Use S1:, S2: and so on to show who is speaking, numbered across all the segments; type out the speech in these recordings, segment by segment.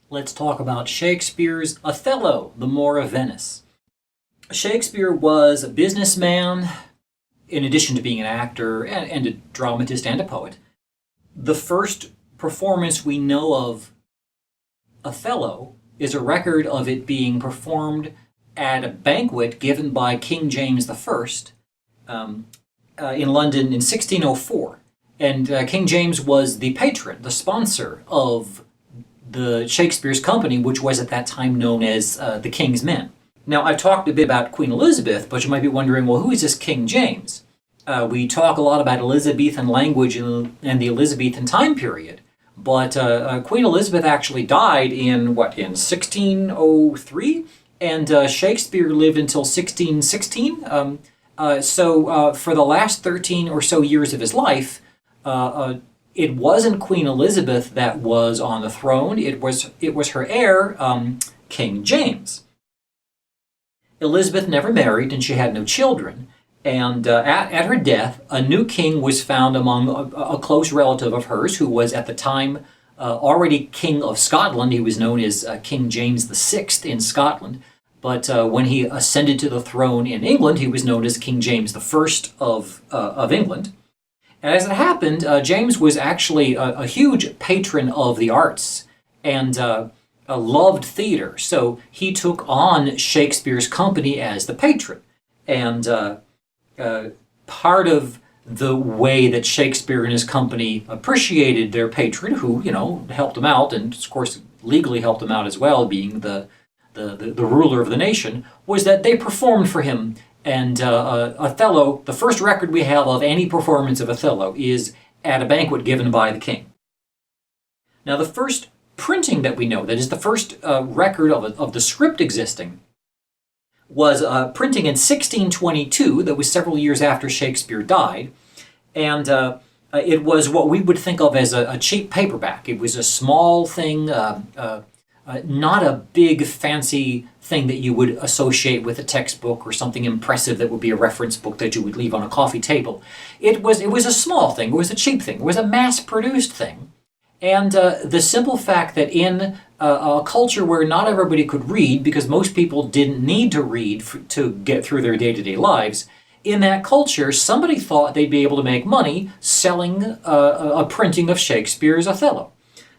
S1: Let's talk about Shakespeare's Othello, the Moor of Venice. Shakespeare was a businessman, in addition to being an actor and a dramatist and a poet. The first performance we know of Othello is a record of it being performed at a banquet given by King James I in London in 1604. And King James was the patron, the sponsor of the Shakespeare's company, which was at that time known as the King's Men. Now, I've talked a bit about Queen Elizabeth, but you might be wondering, well, who is this King James? We talk a lot about Elizabethan language and the Elizabethan time period, but Queen Elizabeth actually died in 1603? And Shakespeare lived until 1616. So for the last 13 or so years of his life, it wasn't Queen Elizabeth that was on the throne. It was her heir, King James. Elizabeth never married, and she had no children. And at her death, a new king was found among a close relative of hers, who was at the time already King of Scotland. He was known as King James VI in Scotland. But when he ascended to the throne in England, he was known as King James I of England. And as it happened, James was actually a huge patron of the arts and loved theater. So he took on Shakespeare's company as the patron. And part of the way that Shakespeare and his company appreciated their patron, who, helped him out, and of course legally helped him out as well, being the ruler of the nation, was that they performed for him. And Othello, the first record we have of any performance of Othello, is at a banquet given by the king. Now, the first printing that we know, that is the first record of the script existing, was printing in 1622. That was several years after Shakespeare died. And it was what we would think of as a cheap paperback. It was a small thing, not a big fancy thing that you would associate with a textbook or something impressive that would be a reference book that you would leave on a coffee table. It was a small thing. It was a cheap thing. It was a mass-produced thing. And the simple fact that in a culture where not everybody could read, because most people didn't need to read to get through their day-to-day lives, in that culture, somebody thought they'd be able to make money selling a printing of Shakespeare's Othello.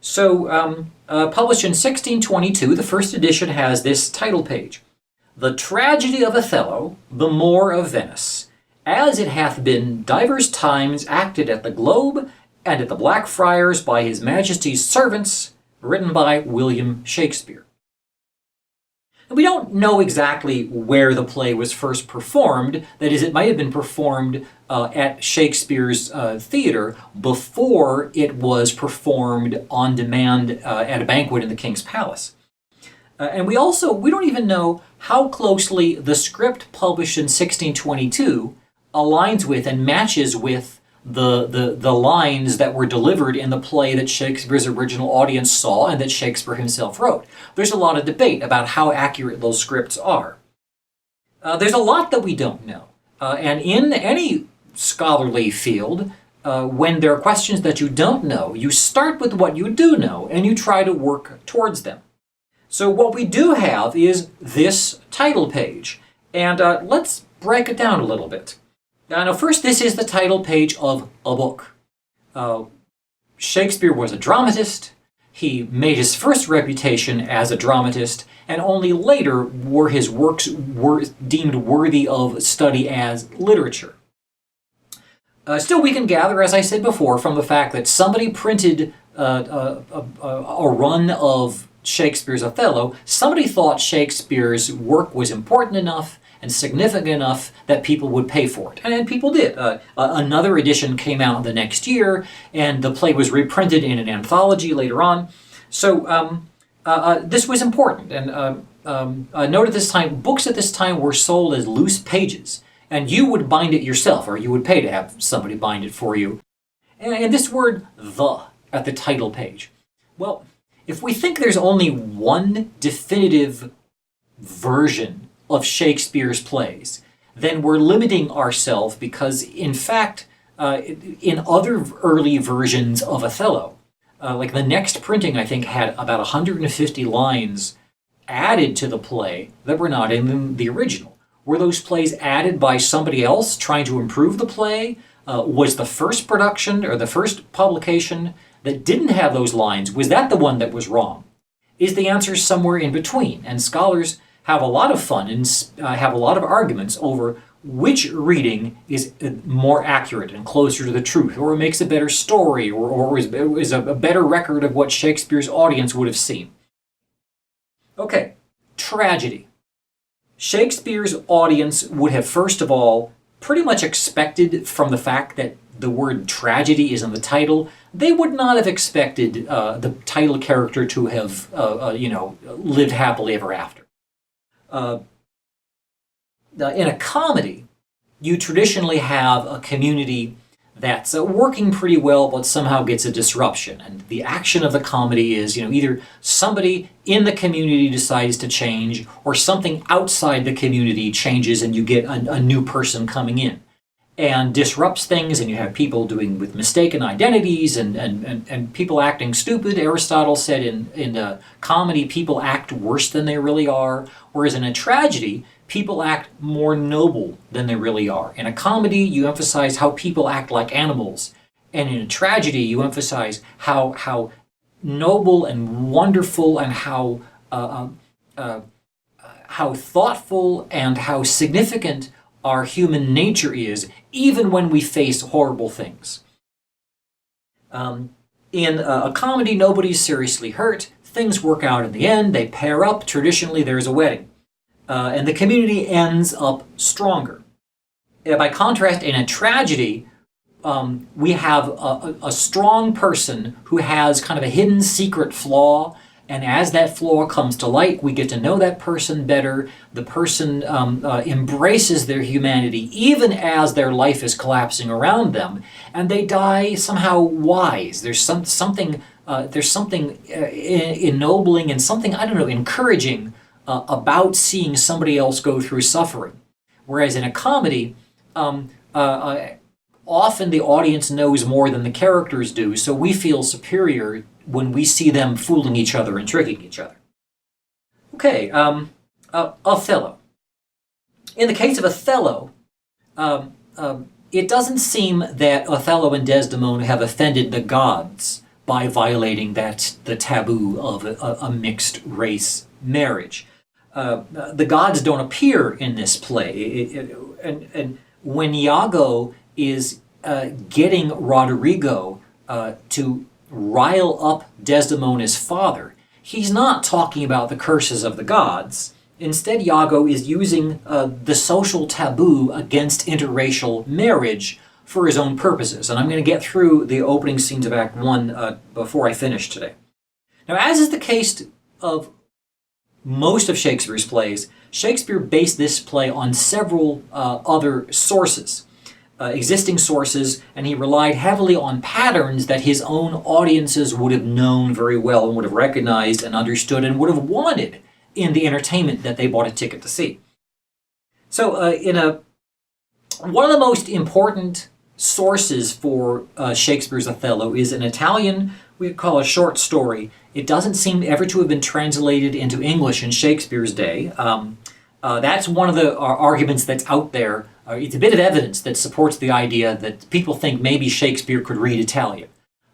S1: So, published in 1622, the first edition has this title page: "The Tragedy of Othello, the Moor of Venice, as it hath been divers times acted at the Globe and at the Blackfriars by his Majesty's servants, written by William Shakespeare." And we don't know exactly where the play was first performed. That is, it might have been performed at Shakespeare's theater before it was performed on demand at a banquet in the King's Palace. And we don't even know how closely the script published in 1622 aligns with and matches with the lines that were delivered in the play that Shakespeare's original audience saw and that Shakespeare himself wrote. There's a lot of debate about how accurate those scripts are. There's a lot that we don't know. And in any scholarly field, when there are questions that you don't know, you start with what you do know and you try to work towards them. So what we do have is this title page. And let's break it down a little bit. Now, first, this is the title page of a book. Shakespeare was a dramatist. He made his first reputation as a dramatist, and only later were his works deemed worthy of study as literature. Still, we can gather, as I said before, from the fact that somebody printed a run of Shakespeare's Othello. Somebody thought Shakespeare's work was important enough and significant enough that people would pay for it. And people did. Another edition came out the next year, and the play was reprinted in an anthology later on. So this was important. And note at this time, books at this time were sold as loose pages, and you would bind it yourself, or you would pay to have somebody bind it for you. And this word, "the," at the title page. Well, if we think there's only one definitive version of Shakespeare's plays, then we're limiting ourselves, because, in fact, in other early versions of Othello, like the next printing, I think, had about 150 lines added to the play that were not in the original. Were those plays added by somebody else trying to improve the play? Was the first production or the first publication that didn't have those lines, was that the one that was wrong? Is the answer somewhere in between? And scholars have a lot of fun and have a lot of arguments over which reading is more accurate and closer to the truth, or makes a better story, or is a better record of what Shakespeare's audience would have seen. Okay, tragedy. Shakespeare's audience would have, first of all, pretty much expected from the fact that the word tragedy is in the title, they would not have expected the title character to have, lived happily ever after. In a comedy, you traditionally have a community that's working pretty well, but somehow gets a disruption. And the action of the comedy is, either somebody in the community decides to change, or something outside the community changes and you get a new person coming in and disrupts things, and you have people doing with mistaken identities and people acting stupid. Aristotle said in comedy, people act worse than they really are, whereas in a tragedy, people act more noble than they really are. In a comedy, you emphasize how people act like animals, and in a tragedy, you emphasize how noble and wonderful and how thoughtful and how significant our human nature is, even when we face horrible things. In a comedy, nobody's seriously hurt. Things work out in the end. They pair up. Traditionally, there's a wedding. And the community ends up stronger. By contrast, in a tragedy, we have a strong person who has kind of a hidden secret flaw, and as that flaw comes to light, we get to know that person better. The person embraces their humanity even as their life is collapsing around them, and they die somehow wise. There's something ennobling and something, encouraging about seeing somebody else go through suffering. Whereas in a comedy, often the audience knows more than the characters do, so we feel superior when we see them fooling each other and tricking each other. Okay, Othello. In the case of Othello, it doesn't seem that Othello and Desdemona have offended the gods by violating the taboo of a mixed race marriage. The gods don't appear in this play. And when Iago is getting Roderigo to rile up Desdemona's father, he's not talking about the curses of the gods. Instead, Iago is using the social taboo against interracial marriage for his own purposes. And I'm going to get through the opening scenes of Act 1 before I finish today. Now, as is the case of most of Shakespeare's plays, Shakespeare based this play on several other sources. Existing sources, and he relied heavily on patterns that his own audiences would have known very well and would have recognized and understood and would have wanted in the entertainment that they bought a ticket to see. So one of the most important sources for Shakespeare's Othello is an Italian, we call a short story. It doesn't seem ever to have been translated into English in Shakespeare's day. That's one of the arguments that's out there. It's a bit of evidence that supports the idea that people think maybe Shakespeare could read Italian.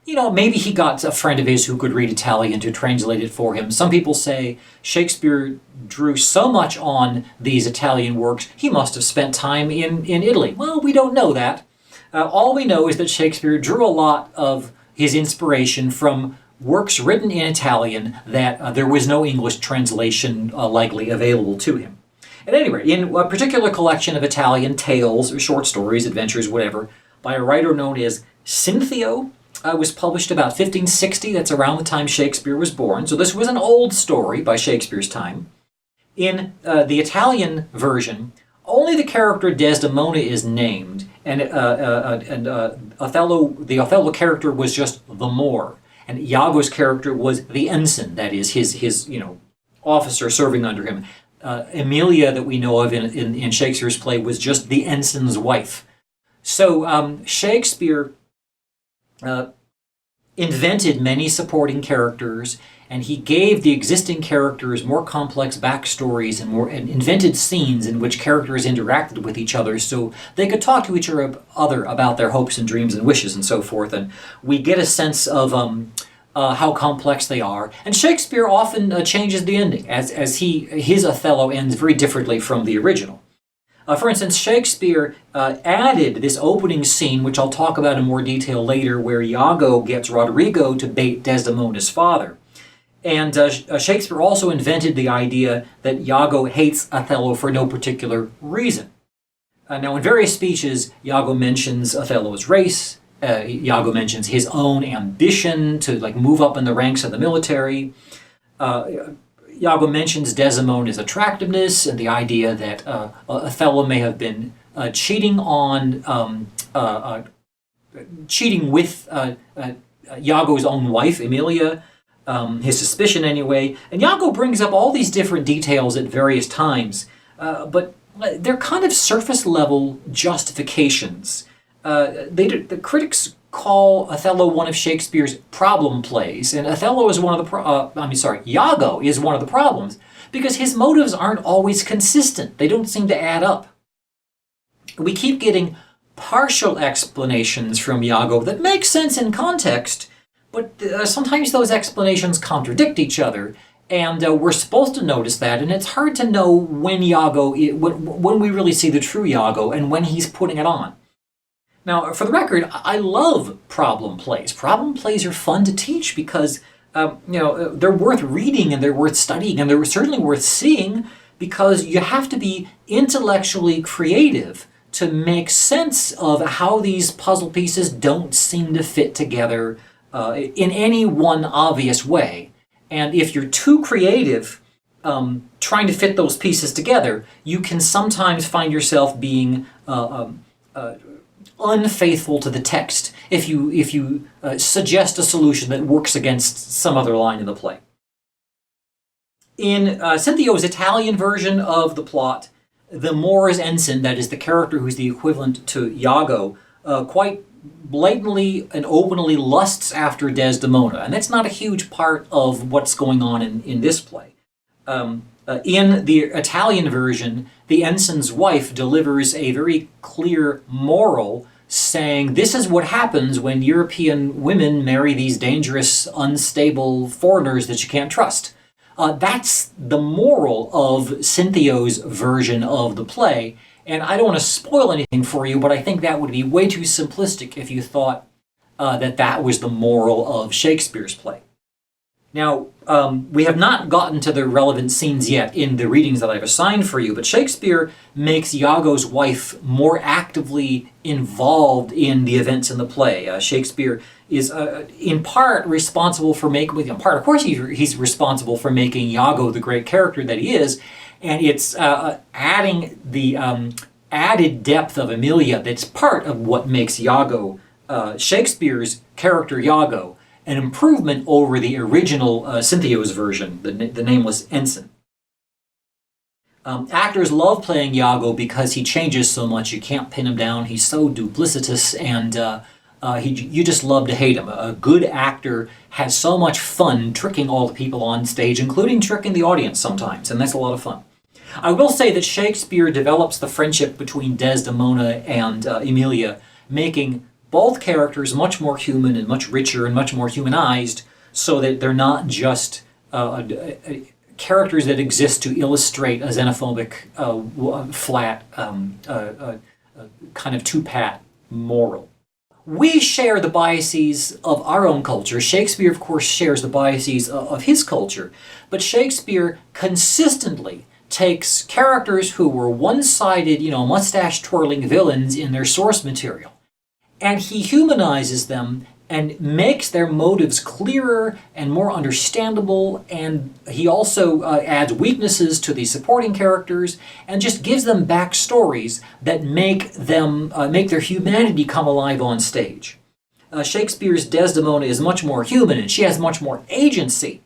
S1: Maybe he got a friend of his who could read Italian to translate it for him. Some people say Shakespeare drew so much on these Italian works, he must have spent time in Italy. Well, we don't know that. All we know is that Shakespeare drew a lot of his inspiration from works written in Italian that there was no English translation likely available to him. At any rate, in a particular collection of Italian tales or short stories, adventures, whatever, by a writer known as Cinthio, was published about 1560. That's around the time Shakespeare was born. So this was an old story by Shakespeare's time. In the Italian version, only the character Desdemona is named, and the Othello character was just the Moor, and Iago's character was the ensign, that is his officer serving under him. Emilia, that we know of in Shakespeare's play, was just the ensign's wife. So Shakespeare invented many supporting characters, and he gave the existing characters more complex backstories and invented scenes in which characters interacted with each other so they could talk to each other about their hopes and dreams and wishes and so forth. And we get a sense of how complex they are. And Shakespeare often changes the ending, as his Othello ends very differently from the original. For instance, Shakespeare added this opening scene, which I'll talk about in more detail later, where Iago gets Roderigo to bait Desdemona's father. And Shakespeare also invented the idea that Iago hates Othello for no particular reason. Now, in various speeches, Iago mentions Othello's race. Iago mentions his own ambition to move up in the ranks of the military. Iago mentions Desdemona's attractiveness and the idea that Othello may have been cheating with Iago's own wife, Emilia, his suspicion anyway. And Iago brings up all these different details at various times, but they're kind of surface level justifications. The critics call Othello one of Shakespeare's problem plays, and Othello is one of the Iago is one of the problems because his motives aren't always consistent. They don't seem to add up. We keep getting partial explanations from Iago that make sense in context, but sometimes those explanations contradict each other, and we're supposed to notice that, and it's hard to know when when we really see the true Iago and when he's putting it on. Now, for the record, I love problem plays. Problem plays are fun to teach because they're worth reading and they're worth studying and they're certainly worth seeing because you have to be intellectually creative to make sense of how these puzzle pieces don't seem to fit together in any one obvious way. And if you're too creative trying to fit those pieces together, you can sometimes find yourself being unfaithful to the text if you suggest a solution that works against some other line in the play. In Cinthio's Italian version of the plot, the Moor's ensign, that is the character who's the equivalent to Iago, quite blatantly and openly lusts after Desdemona, and that's not a huge part of what's going on in this play. In the Italian version, the ensign's wife delivers a very clear moral saying this is what happens when European women marry these dangerous, unstable foreigners that you can't trust. That's the moral of Cinthio's version of the play, and I don't want to spoil anything for you, but I think that would be way too simplistic if you thought that was the moral of Shakespeare's play. Now, we have not gotten to the relevant scenes yet in the readings that I've assigned for you, but Shakespeare makes Iago's wife more actively involved in the events in the play. Shakespeare is in part responsible for of course he's responsible for making Iago the great character that he is, and it's adding the added depth of Emilia that's part of what makes Iago, Shakespeare's character Iago, an improvement over the original Cinthio's version, the nameless ensign. Actors love playing Iago because he changes so much. You can't pin him down. He's so duplicitous, and you just love to hate him. A good actor has so much fun tricking all the people on stage, including tricking the audience sometimes, and that's a lot of fun. I will say that Shakespeare develops the friendship between Desdemona and Emilia, making both characters much more human and much richer and much more humanized, so that they're not just characters that exist to illustrate a xenophobic, flat, kind of two-pat moral. We share the biases of our own culture. Shakespeare, of course, shares the biases of his culture, but Shakespeare consistently takes characters who were one-sided, mustache-twirling villains in their source material, and he humanizes them and makes their motives clearer and more understandable, and he also adds weaknesses to the supporting characters and just gives them backstories that make their humanity come alive on stage. Shakespeare's Desdemona is much more human, and she has much more agency.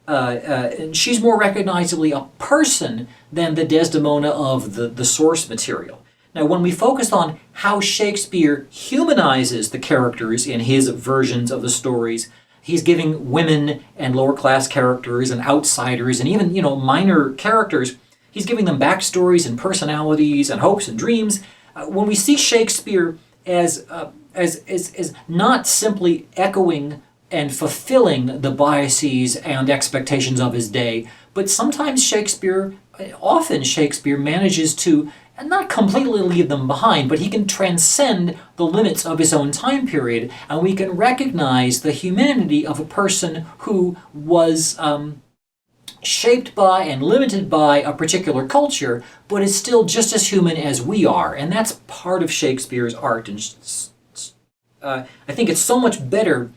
S1: And she's more recognizably a person than the Desdemona of the source material. Now, when we focus on how Shakespeare humanizes the characters in his versions of the stories, he's giving women and lower class characters and outsiders and even, minor characters, he's giving them backstories and personalities and hopes and dreams. When we see Shakespeare as not simply echoing and fulfilling the biases and expectations of his day, but often Shakespeare manages to not completely leave them behind, but he can transcend the limits of his own time period, and we can recognize the humanity of a person who was shaped by and limited by a particular culture, but is still just as human as we are. And that's part of Shakespeare's art. And I think it's so much better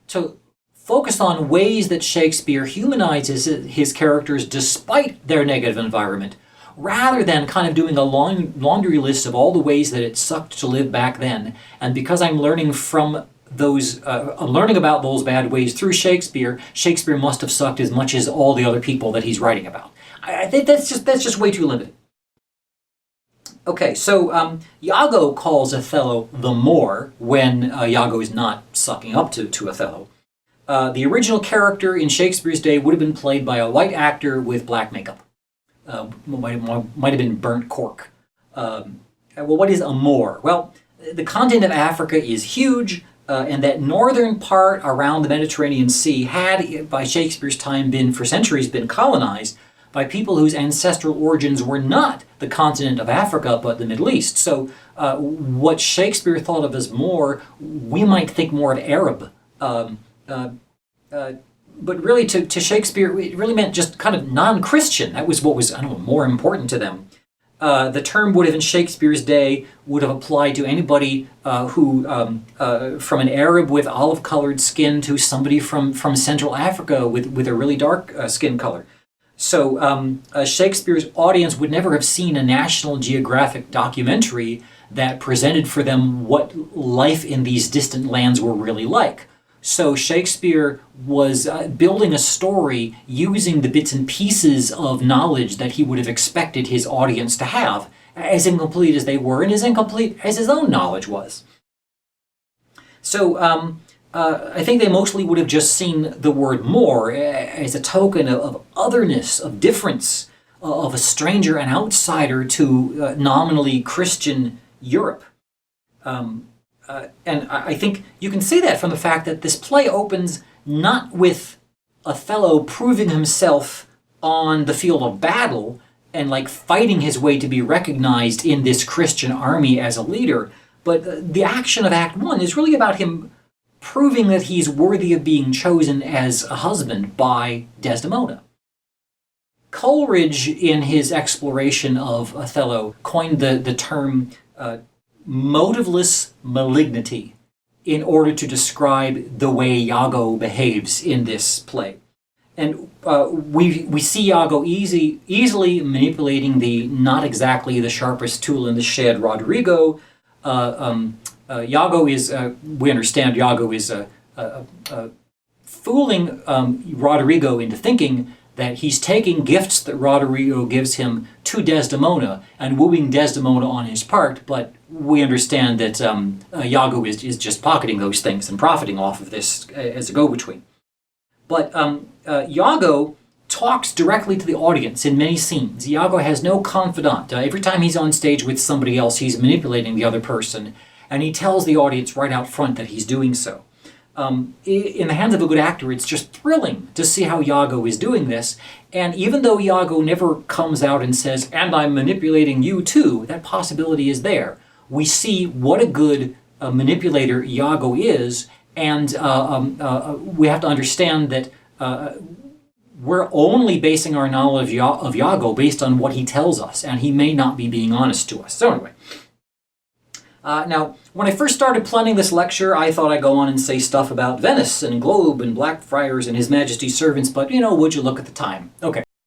S1: to focus on ways that Shakespeare humanizes his characters despite their negative environment, rather than kind of doing a laundry list of all the ways that it sucked to live back then. And because I'm learning from those, I'm learning about those bad ways through Shakespeare, Shakespeare must have sucked as much as all the other people that he's writing about. I think that's just way too limited. Okay, so Iago calls Othello the Moor when Iago is not sucking up to Othello. The original character in Shakespeare's day would have been played by a white actor with black makeup. Might have been burnt cork. Well, what is a Moor? Well, the continent of Africa is huge, and that northern part around the Mediterranean Sea had, by Shakespeare's time, for centuries been colonized by people whose ancestral origins were not the continent of Africa, but the Middle East. So what Shakespeare thought of as Moor, we might think more of Arab. But really, to Shakespeare, it really meant just kind of non-Christian. That was what was, more important to them. The term would have, in Shakespeare's day, would have applied to anybody who, from an Arab with olive-colored skin to somebody from Central Africa with a really dark skin color. So Shakespeare's audience would never have seen a National Geographic documentary that presented for them what life in these distant lands were really like. So Shakespeare was building a story using the bits and pieces of knowledge that he would have expected his audience to have, as incomplete as they were and as incomplete as his own knowledge was. So I think they mostly would have just seen the word Moor as a token of otherness, of difference, of a stranger, an outsider to nominally Christian Europe. And I think you can see that from the fact that this play opens not with Othello proving himself on the field of battle and fighting his way to be recognized in this Christian army as a leader, but the action of Act 1 is really about him proving that he's worthy of being chosen as a husband by Desdemona. Coleridge, in his exploration of Othello, coined the term motiveless malignity in order to describe the way Iago behaves in this play. And we see Iago easily manipulating the not exactly the sharpest tool in the shed Roderigo. Iago is, we understand Iago is fooling Roderigo into thinking that he's taking gifts that Roderigo gives him to Desdemona and wooing Desdemona on his part, but we understand that Iago is just pocketing those things and profiting off of this as a go-between. But Iago talks directly to the audience in many scenes. Iago has no confidant. Every time he's on stage with somebody else, he's manipulating the other person, and he tells the audience right out front that he's doing so. In the hands of a good actor, it's just thrilling to see how Iago is doing this. And even though Iago never comes out and says, "And I'm manipulating you too," that possibility is there. We see what a good manipulator Iago is, and we have to understand that we're only basing our knowledge of Iago based on what he tells us, and he may not be being honest to us. So anyway. Now, when I first started planning this lecture, I thought I'd go on and say stuff about Venice and Globe and Blackfriars and His Majesty's servants, but would you look at the time? Okay.